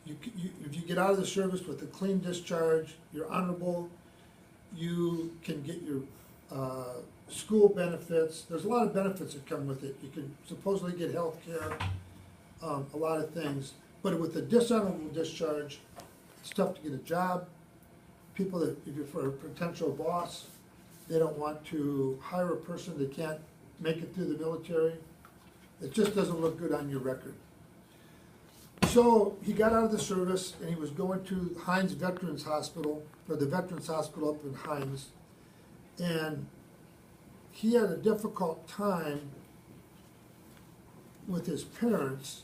if you get out of the service with a clean discharge, you're honorable, you can get your school benefits. There's a lot of benefits that come with it. You can supposedly get health care, a lot of things. But with a dishonorable discharge, it's tough to get a job. People that, if you're for a potential boss, they don't want to hire a person that can't make it through the military. It just doesn't look good on your record. So he got out of the service and he was going to Hines Veterans Hospital, or the Veterans Hospital up in Hines. And he had a difficult time with his parents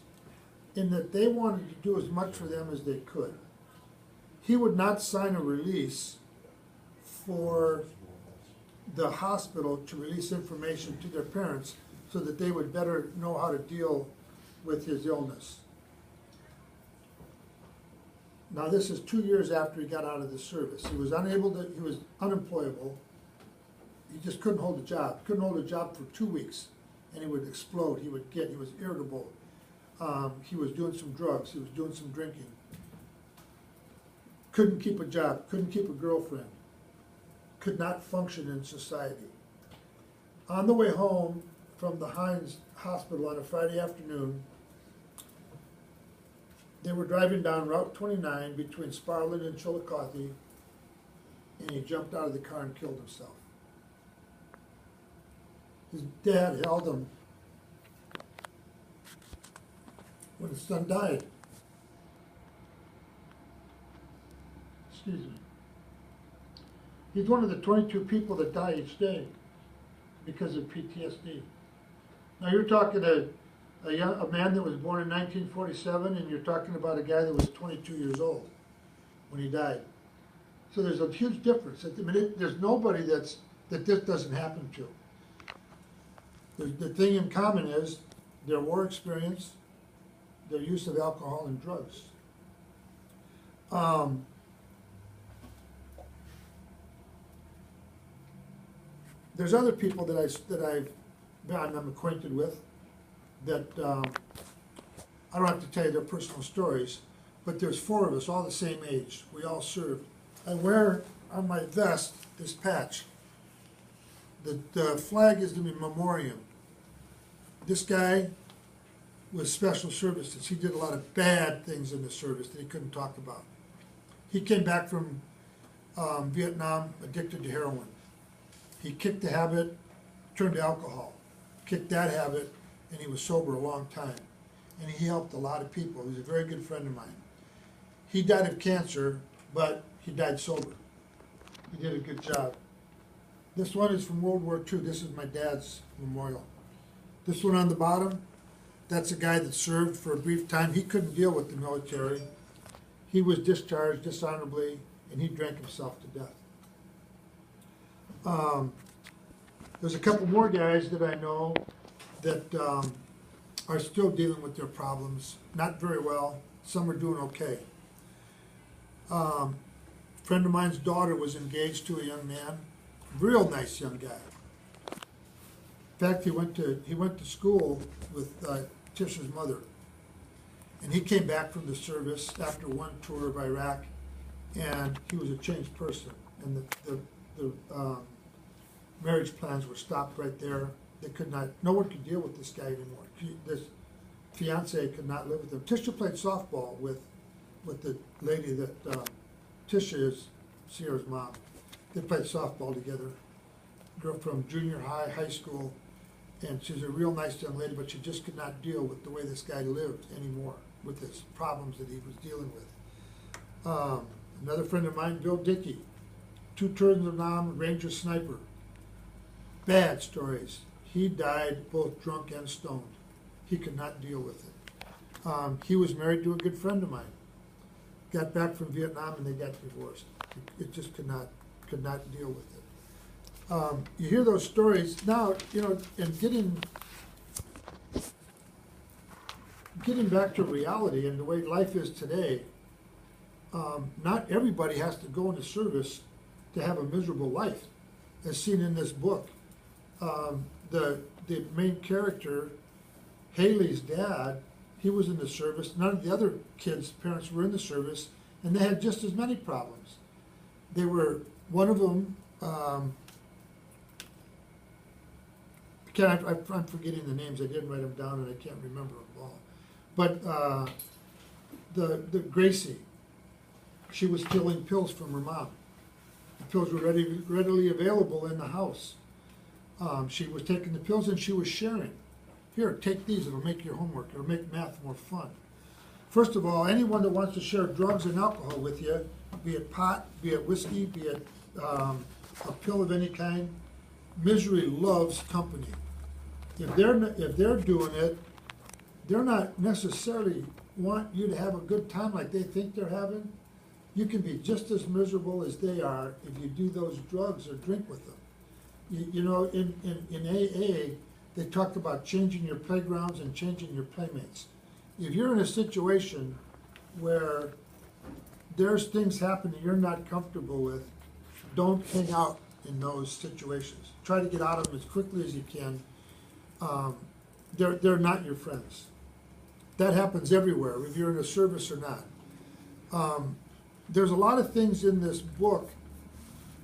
in that they wanted to do as much for them as they could. He would not sign a release for the hospital to release information to their parents so that they would better know how to deal with his illness. Now this is 2 years after he got out of the service. He was unemployable. He just couldn't hold a job. Couldn't hold a job for 2 weeks, and he would explode. He was irritable. He was doing some drugs. He was doing some drinking. Couldn't keep a job. Couldn't keep a girlfriend. Could not function in society. On the way home from the Hines Hospital on a Friday afternoon, they were driving down Route 29 between Sparland and Chillicothe, and he jumped out of the car and killed himself. His dad held him when his son died. Excuse me. He's one of the 22 people that die each day because of PTSD. Now you're talking a man that was born in 1947, and you're talking about a guy that was 22 years old when he died. So there's a huge difference. I mean, there's nobody that this doesn't happen to. The thing in common is their war experience, their use of alcohol and drugs. There's other people that I'm acquainted with that I don't have to tell you their personal stories, but there's 4 of us, all the same age. We all served. I wear on my vest this patch. The flag is the memoriam. This guy was special services. He did a lot of bad things in the service that he couldn't talk about. He came back from Vietnam addicted to heroin. He kicked the habit, turned to alcohol, kicked that habit, and he was sober a long time. And he helped a lot of people. He was a very good friend of mine. He died of cancer, but he died sober. He did a good job. This one is from World War II. This is my dad's memorial. This one on the bottom, that's a guy that served for a brief time. He couldn't deal with the military. He was discharged dishonorably, and he drank himself to death. There's a couple more guys that I know that are still dealing with their problems, not very well. Some are doing okay. A friend of mine's daughter was engaged to a young man, real nice young guy. In fact, he went to school with Tisha's mother, and he came back from the service after one tour of Iraq, and he was a changed person. And the marriage plans were stopped right there. They could not. No one could deal with this guy anymore. This fiance could not live with him. Tisha played softball with the lady that Tisha is Sierra's mom. They played softball together. Girl from junior high, high school, and she's a real nice young lady, but she just could not deal with the way this guy lived anymore, with his problems that he was dealing with. Another friend of mine, Bill Dickey, 2 tours of Vietnam, Ranger sniper. Bad stories. He died both drunk and stoned. He could not deal with it. He was married to a good friend of mine. Got back from Vietnam and they got divorced. It just could not deal with it. You hear those stories now, and getting back to reality and the way life is today. Not everybody has to go into service to have a miserable life, as seen in this book. The main character, Haley's dad, he was in the service. None of the other kids' parents were in the service, and they had just as many problems. They were, one of them, I'm forgetting the names, I didn't write them down and I can't remember them all. But the Gracie, she was stealing pills from her mom. The pills were readily available in the house. She was taking the pills and she was sharing. Here, take these, it'll make your homework, it'll make math more fun. First of all, anyone that wants to share drugs and alcohol with you, be it pot, be it whiskey, be it a pill of any kind, misery loves company. If they're doing it, they're not necessarily want you to have a good time like they think they're having. You can be just as miserable as they are if you do those drugs or drink with them. You know, in AA, they talked about changing your playgrounds and changing your playmates. If you're in a situation where there's things happening you're not comfortable with, don't hang out in those situations. Try to get out of them as quickly as you can. They're not your friends. That happens everywhere, if you're in a service or not. There's a lot of things in this book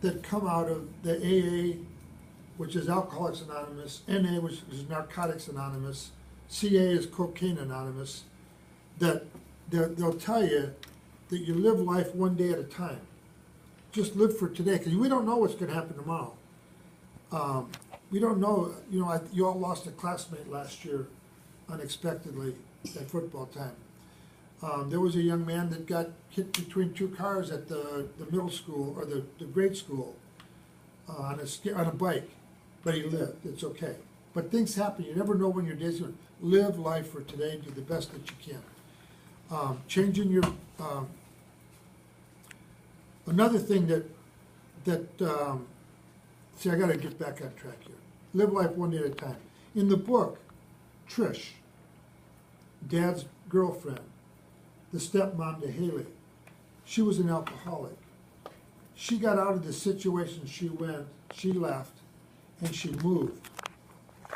that come out of the AA, which is Alcoholics Anonymous, NA, which is Narcotics Anonymous, CA is Cocaine Anonymous, that they'll tell you that you live life one day at a time. Just live for today, because we don't know what's going to happen tomorrow. We don't know, you know, you all lost a classmate last year unexpectedly at football time. There was a young man that got hit between two cars at the middle school, or the grade school, on a bike, but he lived, it's okay. But things happen, you never know when your day's going to live life for today, do the best that you can. Changing your, another thing see, I gotta get back on track here. Live life one day at a time. In the book, Trish, Dad's girlfriend, the stepmom to Haley, she was an alcoholic. She got out of the situation she left, and she moved.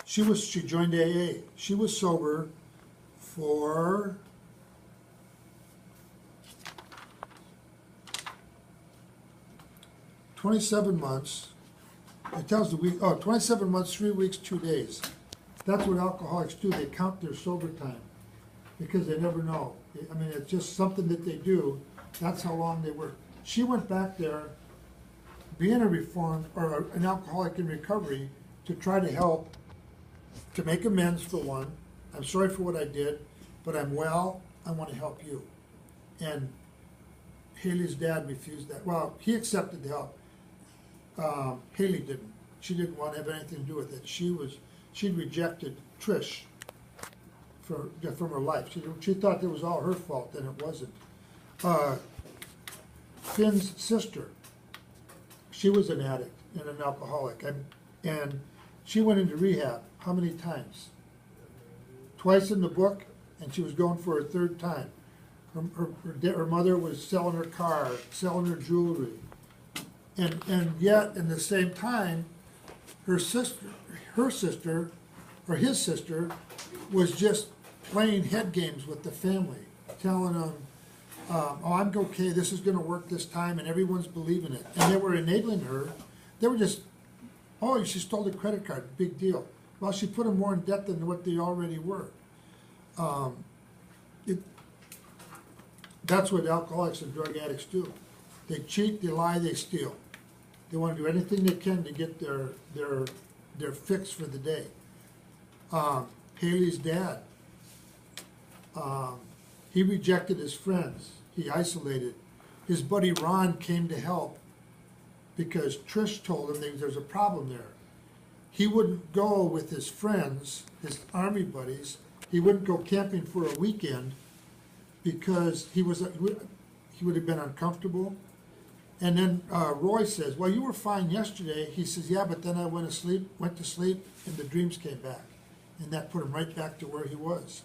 She joined AA. She was sober for 27 months. It tells the week, 27 months, 3 weeks, 2 days. That's what alcoholics do. They count their sober time because they never know. I mean, it's just something that they do. That's how long they work. She went back there being a reformed or an alcoholic in recovery to try to help, to make amends for one. I'm sorry for what I did, but I'm well, I want to help you. And Haley's dad refused that. Well, he accepted the help. Haley didn't. She didn't want to have anything to do with it. She'd rejected Trish from her life. She thought it was all her fault, and it wasn't. Finn's sister, she was an addict and an alcoholic, and she went into rehab. How many times? Twice in the book, and she was going for her third time. Her mother was selling her car, selling her jewelry. And yet, in the same time, his sister, was just playing head games with the family, telling them, oh, I'm okay, this is gonna work this time, and everyone's believing it. And they were enabling her. They were just, oh, she stole the credit card, big deal. Well, she put them more in debt than what they already were. That's what alcoholics and drug addicts do. They cheat, they lie, they steal. They want to do anything they can to get their fix for the day. Haley's dad, he rejected his friends. He isolated. His buddy Ron came to help because Trish told him that there's a problem there. He wouldn't go with his friends, his army buddies. He wouldn't go camping for a weekend because he would have been uncomfortable. And then Roy says, well, you were fine yesterday. He says, yeah, but then I went to sleep, and the dreams came back. And that put him right back to where he was.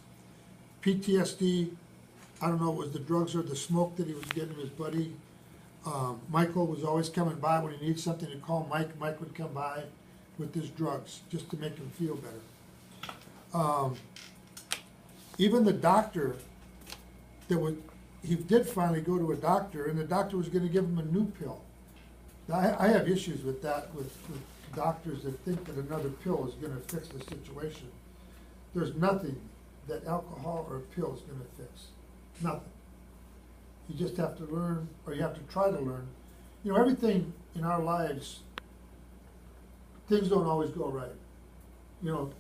PTSD, I don't know, it was the drugs or the smoke that he was getting his buddy. Michael was always coming by when he needed something to call Mike. Mike would come by with his drugs just to make him feel better. even the doctor he did finally go to a doctor, and the doctor was gonna give him a new pill. Now, I have issues with that, with doctors that think that another pill is gonna fix the situation. There's nothing that alcohol or a pill is gonna fix, nothing. You just have to learn, or you have to try to learn. You know, everything in our lives, things don't always go right. You know,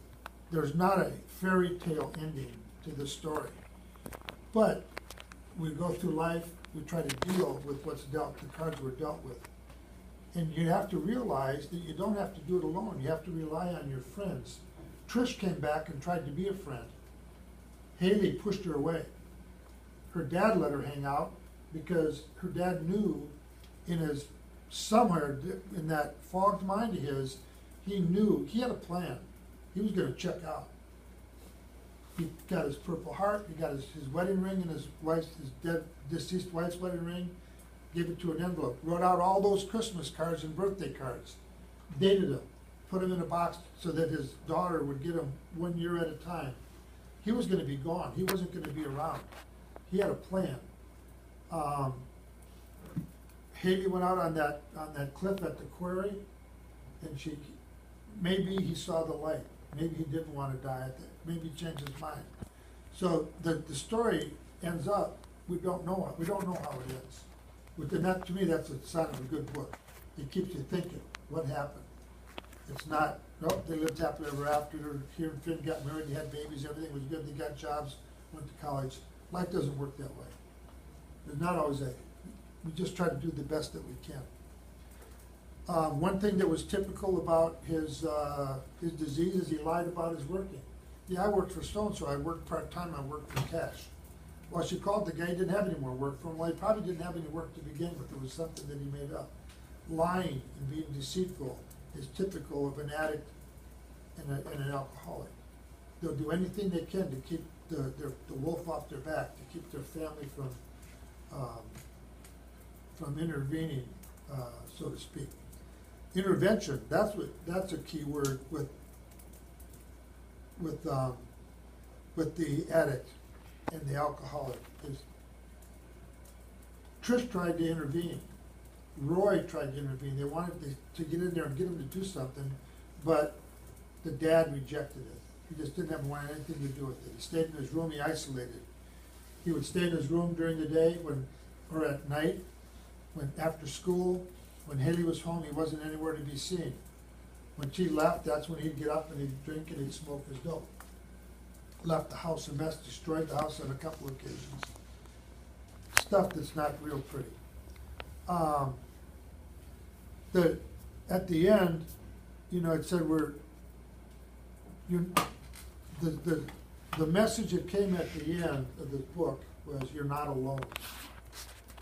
there's not a fairy tale ending to the story. But we go through life, we try to deal with what's dealt, the cards we're dealt with. And you have to realize that you don't have to do it alone. You have to rely on your friends. Trish came back and tried to be a friend. Haley pushed her away. Her dad let her hang out because her dad knew somewhere in that fogged mind of his, he knew, he had a plan. He was gonna check out. He got his Purple Heart, he got his wedding ring and his deceased wife's wedding ring, gave it to an envelope, wrote out all those Christmas cards and birthday cards, dated them, put them in a box so that his daughter would get them 1 year at a time. He was gonna be gone, he wasn't gonna be around. He had a plan. Haley went out on that cliff at the quarry, and maybe he saw the light. Maybe he didn't want to die. Maybe he changed his mind. So the story ends up, we don't know how it ends. And that, to me, that's a sign of a good book. It keeps you thinking, what happened? It's not, nope, they lived happily ever after. He and Finn got married, they had babies, everything was good, they got jobs, went to college. Life doesn't work that way. There's not always we just try to do the best that we can. One thing that was typical about his disease is he lied about his working. Yeah, I worked for so-and-so, I worked part-time, I worked for cash. Well, she called the guy, he didn't have any more work for him. Well, he probably didn't have any work to begin with. It was something that he made up. Lying and being deceitful is typical of an addict and an alcoholic. They'll do anything they can to keep the wolf off their back, to keep their family from intervening, so to speak. Intervention, that's a key word with the addict and the alcoholic. Trish tried to intervene. Roy tried to intervene. They wanted to get in there and get him to do something, but the dad rejected it. He just didn't want anything to do with it. He stayed in his room, he isolated. He would stay in his room during the day or at night, after school. When Haley was home, he wasn't anywhere to be seen. When she left, that's when he'd get up and he'd drink and he'd smoke his dope. Left the house a mess, destroyed the house on a couple of occasions. Stuff that's not real pretty. At the end, you know, it said the message that came at the end of the book was, you're not alone.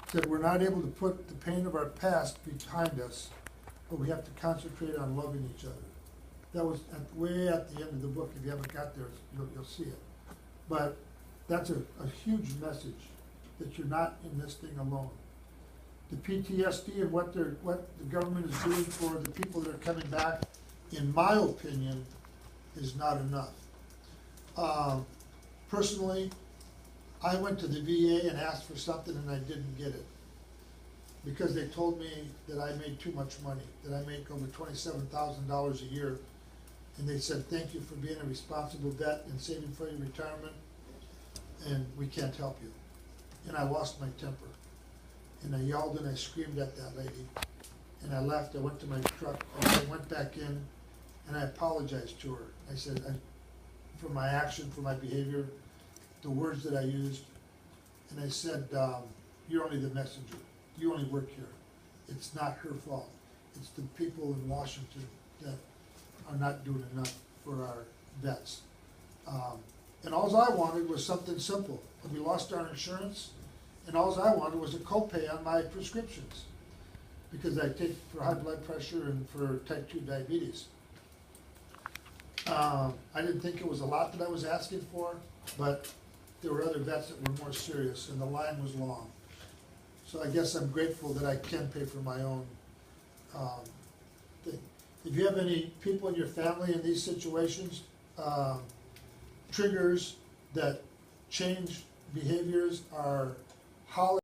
It said we're not able to put the pain of our past behind us, but we have to concentrate on loving each other. That was way at the end of the book. If you haven't got there, you'll see it. But that's a huge message, that you're not in this thing alone. The PTSD and what the government is doing for the people that are coming back, in my opinion, is not enough. Personally, I went to the VA and asked for something and I didn't get it, because they told me that I made too much money, that I make over $27,000 a year. And they said, thank you for being a responsible vet and saving for your retirement, and we can't help you. And I lost my temper. And I yelled and I screamed at that lady. And I left, I went to my truck, and I went back in, and I apologized to her. I said, for my action, for my behavior, the words that I used. And I said, you're only the messenger. You only work here. It's not her fault. It's the people in Washington that are not doing enough for our vets. And all I wanted was something simple. We lost our insurance, and all I wanted was a copay on my prescriptions, because I take for high blood pressure and for type 2 diabetes. I didn't think it was a lot that I was asking for, but there were other vets that were more serious, and the line was long. So I guess I'm grateful that I can pay for my own thing. If you have any people in your family in these situations, triggers that change behaviors are holidays.